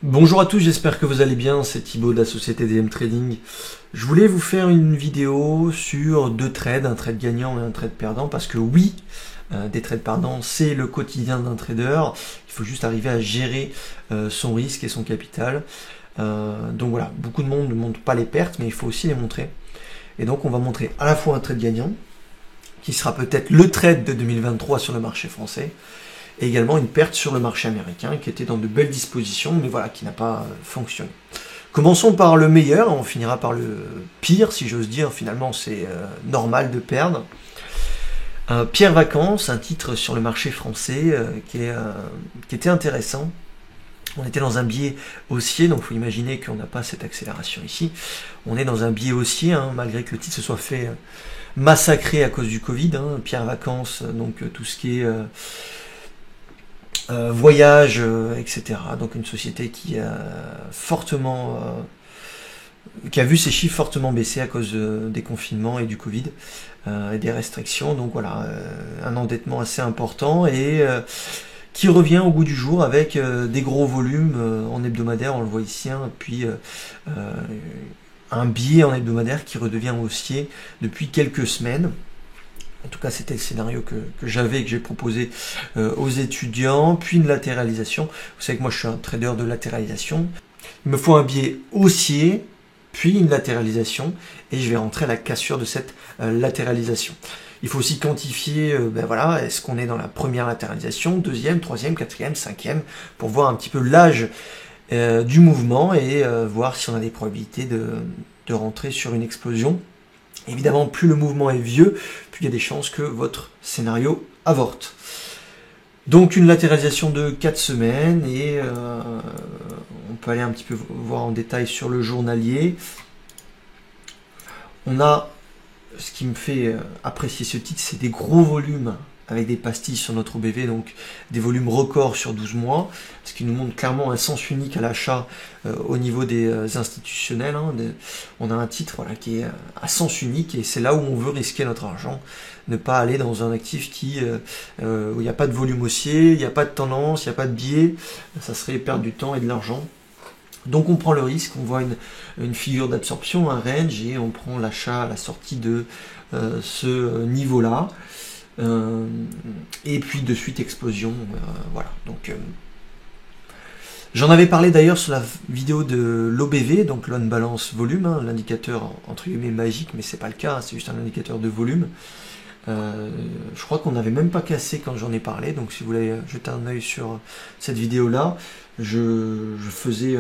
Bonjour à tous, j'espère que vous allez bien, c'est Thibaut de la société DM Trading. Je voulais vous faire une vidéo sur deux trades, un trade gagnant et un trade perdant, parce que oui, des trades perdants, c'est le quotidien d'un trader. Il faut juste arriver à gérer son risque et son capital. Donc voilà, beaucoup de monde ne montre pas les pertes, mais il faut aussi les montrer. Et donc on va montrer à la fois un trade gagnant, qui sera peut-être le trade de 2023 sur le marché français, et également une perte sur le marché américain qui était dans de belles dispositions, mais voilà, qui n'a pas fonctionné. Commençons par le meilleur, on finira par le pire, si j'ose dire. Finalement, c'est normal de perdre. Pierre Vacances, un titre sur le marché français qui était intéressant. On était dans un biais haussier, donc il faut imaginer qu'on n'a pas cette accélération ici. On est dans un biais haussier, malgré que le titre se soit fait massacrer à cause du Covid. Pierre Vacances, donc tout ce qui est voyage, etc. Donc une société qui a qui a vu ses chiffres fortement baisser à cause des confinements et du Covid et des restrictions. Donc voilà, un endettement assez important et qui revient au goût du jour avec des gros volumes en hebdomadaire, on le voit ici, puis un biais en hebdomadaire qui redevient haussier depuis quelques semaines. En tout cas, c'était le scénario que j'avais et que j'ai proposé aux étudiants, puis une latéralisation. Vous savez que moi, je suis un trader de latéralisation. Il me faut un biais haussier, puis une latéralisation, et je vais rentrer à la cassure de cette latéralisation. Il faut aussi quantifier, voilà, est-ce qu'on est dans la première latéralisation, deuxième, troisième, quatrième, cinquième, pour voir un petit peu l'âge du mouvement et voir si on a des probabilités de rentrer sur une explosion. Évidemment, plus le mouvement est vieux, plus il y a des chances que votre scénario avorte. Donc une latéralisation de 4 semaines et on peut aller un petit peu voir en détail sur le journalier. On a, ce qui me fait apprécier ce titre, c'est des gros volumes avec des pastilles sur notre OBV, donc des volumes records sur 12 mois, ce qui nous montre clairement un sens unique à l'achat au niveau des institutionnels. On a un titre qui est à sens unique et c'est là où on veut risquer notre argent, ne pas aller dans un actif où il n'y a pas de volume haussier, il n'y a pas de tendance, il n'y a pas de biais, ça serait perdre du temps et de l'argent. Donc on prend le risque, on voit une figure d'absorption, un range, et on prend l'achat à la sortie de ce niveau-là. Et puis de suite explosion, voilà. Donc j'en avais parlé d'ailleurs sur la vidéo de l'OBV, donc l'on balance volume, l'indicateur entre guillemets magique, mais c'est pas le cas, c'est juste un indicateur de volume. Je crois qu'on n'avait même pas cassé quand j'en ai parlé, donc si vous voulez jeter un œil sur cette vidéo là, je faisais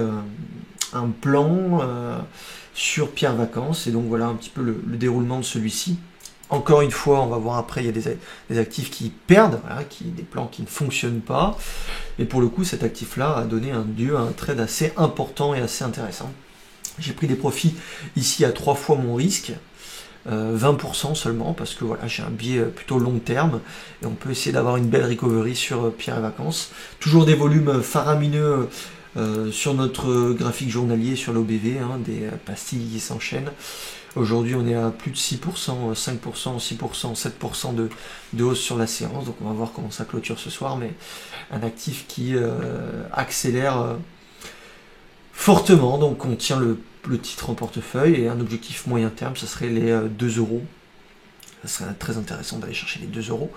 un plan sur Pierre Vacances, et donc voilà un petit peu le déroulement de celui-ci. Encore une fois, on va voir après, il y a des actifs qui perdent, des plans qui ne fonctionnent pas. Et pour le coup, cet actif-là a donné lieu à un trade assez important et assez intéressant. J'ai pris des profits ici à 3 fois mon risque, 20% seulement, parce que voilà, j'ai un biais plutôt long terme. Et on peut essayer d'avoir une belle recovery sur Pierre et Vacances. Toujours des volumes faramineux sur notre graphique journalier, sur l'OBV, des pastilles qui s'enchaînent. Aujourd'hui, on est à plus de 6%, 5%, 6%, 7% de hausse sur la séance. Donc, on va voir comment ça clôture ce soir. Mais un actif qui accélère fortement. Donc, on tient le titre en portefeuille. Et un objectif moyen terme, ce serait les 2 euros. Ça serait très intéressant d'aller chercher les 2 euros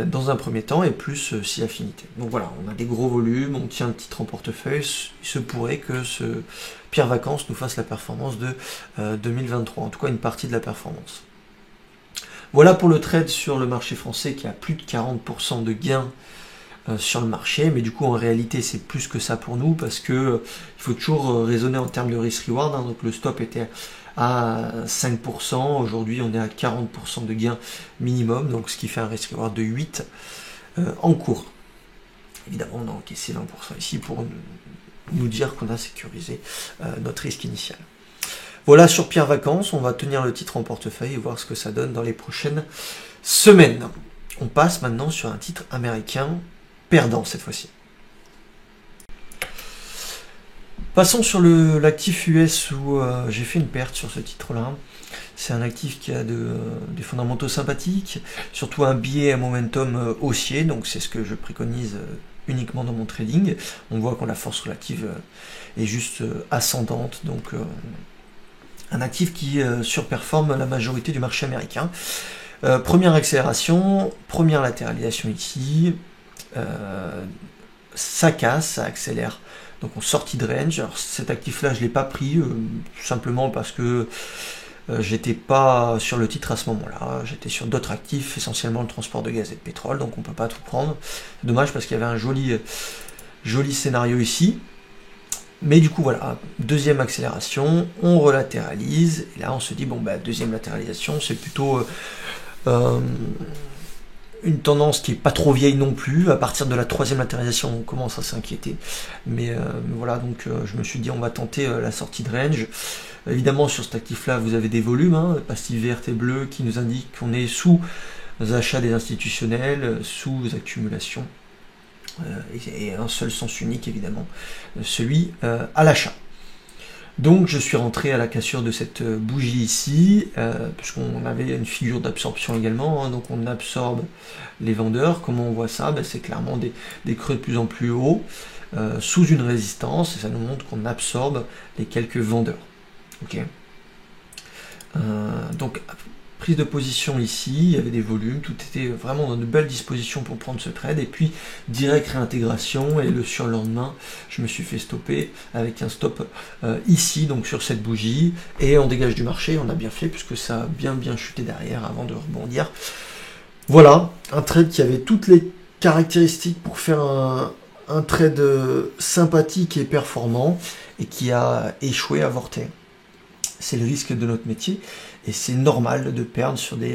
dans un premier temps, et plus si affinité. Donc voilà, on a des gros volumes, on tient le titre en portefeuille. Il se pourrait que ce Pierre Vacances nous fasse la performance de 2023, en tout cas une partie de la performance. Voilà pour le trade sur le marché français qui a plus de 40% de gains sur le marché, mais du coup en réalité c'est plus que ça pour nous, parce que il faut toujours raisonner en termes de risk-reward. Donc le stop était à 5%, aujourd'hui on est à 40% de gains minimum, donc ce qui fait un risk-reward de 8 en cours. Évidemment on a encaissé 20% ici pour nous dire qu'on a sécurisé notre risque initial. Voilà sur Pierre Vacances, on va tenir le titre en portefeuille et voir ce que ça donne dans les prochaines semaines. On passe maintenant sur un titre américain perdant cette fois-ci. Passons sur l'actif US où j'ai fait une perte sur ce titre-là. C'est un actif qui a des fondamentaux sympathiques, surtout un biais à momentum haussier, donc c'est ce que je préconise uniquement dans mon trading. On voit que la force relative est juste ascendante, donc un actif qui surperforme la majorité du marché américain. Première accélération, première latéralisation ici, ça casse, ça accélère. Donc on sortit de range. Alors cet actif-là, je ne l'ai pas pris, simplement parce que j'étais pas sur le titre à ce moment-là. J'étais sur d'autres actifs, essentiellement le transport de gaz et de pétrole, donc on ne peut pas tout prendre. C'est dommage parce qu'il y avait un joli scénario ici. Mais du coup, voilà, deuxième accélération, on relatéralise. Et là, on se dit, bon, bah, deuxième latéralisation, c'est plutôt une tendance qui est pas trop vieille non plus. À partir de la troisième latéralisation, on commence à s'inquiéter. Mais voilà, donc je me suis dit, on va tenter la sortie de range. Évidemment, sur cet actif-là, vous avez des volumes, hein, pastilles vertes et bleues, qui nous indiquent qu'on est sous achats des institutionnels, sous accumulations. Et un seul sens unique, évidemment, celui à l'achat. Donc je suis rentré à la cassure de cette bougie ici, puisqu'on avait une figure d'absorption également, hein, donc on absorbe les vendeurs. Comment on voit ça? Ben, c'est clairement des creux de plus en plus hauts, sous une résistance, et ça nous montre qu'on absorbe les quelques vendeurs. Okay. Donc prise de position ici, il y avait des volumes, tout était vraiment dans de belles dispositions pour prendre ce trade, et puis direct réintégration, et le surlendemain, je me suis fait stopper avec un stop ici, donc sur cette bougie, et on dégage du marché. On a bien fait, puisque ça a bien chuté derrière avant de rebondir. Voilà, un trade qui avait toutes les caractéristiques pour faire un trade sympathique et performant, et qui a échoué, avorté. C'est le risque de notre métier, et c'est normal de perdre sur des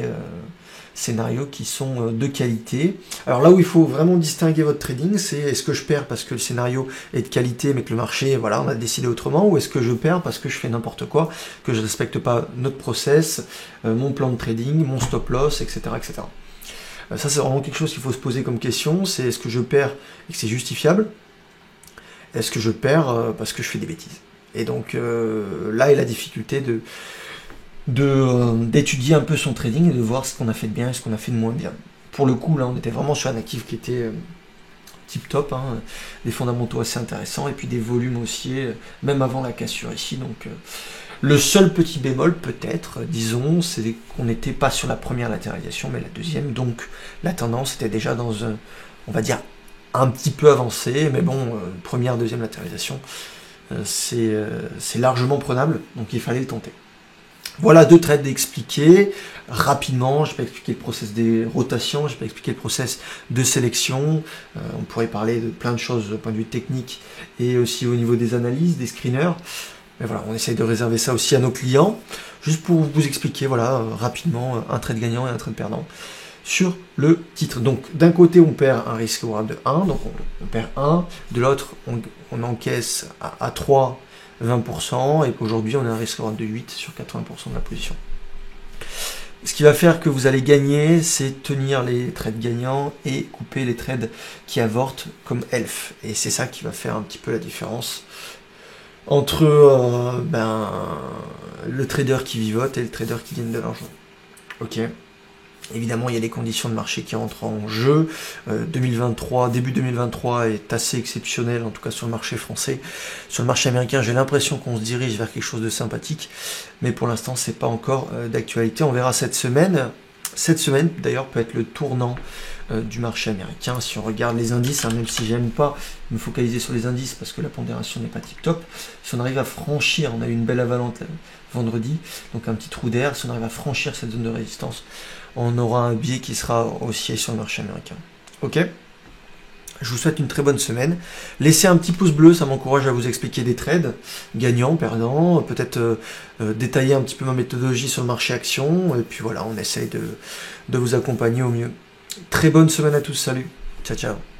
scénarios qui sont de qualité. Alors là où il faut vraiment distinguer votre trading, c'est est-ce que je perds parce que le scénario est de qualité mais que le marché, voilà, on a décidé autrement, ou est-ce que je perds parce que je fais n'importe quoi, que je ne respecte pas notre process, mon plan de trading, mon stop loss, etc. etc. Ça, c'est vraiment quelque chose qu'il faut se poser comme question, c'est est-ce que je perds et que c'est justifiable? Est-ce que je perds parce que je fais des bêtises? Et donc là est la difficulté d'étudier un peu son trading et de voir ce qu'on a fait de bien et ce qu'on a fait de moins bien. Pour le coup, là, on était vraiment sur un actif qui était tip top, hein, des fondamentaux assez intéressants, et puis des volumes haussiers, même avant la cassure ici. Donc le seul petit bémol, peut-être, disons, c'est qu'on n'était pas sur la première latéralisation, mais la deuxième. Donc la tendance était déjà dans un, on va dire, un petit peu avancé, mais bon, première, deuxième latéralisation, c'est largement prenable, donc il fallait le tenter. Voilà deux trades expliqués rapidement. Je vais pas expliquer le process des rotations, je vais pas expliquer le process de sélection. On pourrait parler de plein de choses du point de vue technique et aussi au niveau des analyses, des screeners. Mais voilà, on essaye de réserver ça aussi à nos clients, juste pour vous expliquer, voilà, rapidement, un trade gagnant et un trade perdant sur le titre. Donc d'un côté on perd un risque reward de 1, donc on perd 1, de l'autre on encaisse à 3 20%, et qu'aujourd'hui on a un risque reward de 8 sur 80% de la position. Ce qui va faire que vous allez gagner, c'est tenir les trades gagnants et couper les trades qui avortent comme ELF. Et c'est ça qui va faire un petit peu la différence entre le trader qui vivote et le trader qui gagne de l'argent. Ok. Évidemment, il y a les conditions de marché qui entrent en jeu. 2023, début 2023 est assez exceptionnel, en tout cas sur le marché français. Sur le marché américain, j'ai l'impression qu'on se dirige vers quelque chose de sympathique, mais pour l'instant, c'est pas encore d'actualité. On verra cette semaine. Cette semaine, d'ailleurs, peut être le tournant du marché américain. Si on regarde les indices, hein, même si j'aime pas me focaliser sur les indices parce que la pondération n'est pas tip top, si on arrive à franchir, on a eu une belle avalanche vendredi, donc un petit trou d'air, si on arrive à franchir cette zone de résistance, on aura un biais qui sera haussier sur le marché américain. Ok ? Je vous souhaite une très bonne semaine. Laissez un petit pouce bleu, ça m'encourage à vous expliquer des trades, gagnants, perdants, peut-être détailler un petit peu ma méthodologie sur le marché action, et puis voilà, on essaye de vous accompagner au mieux. Très bonne semaine à tous, salut, ciao ciao.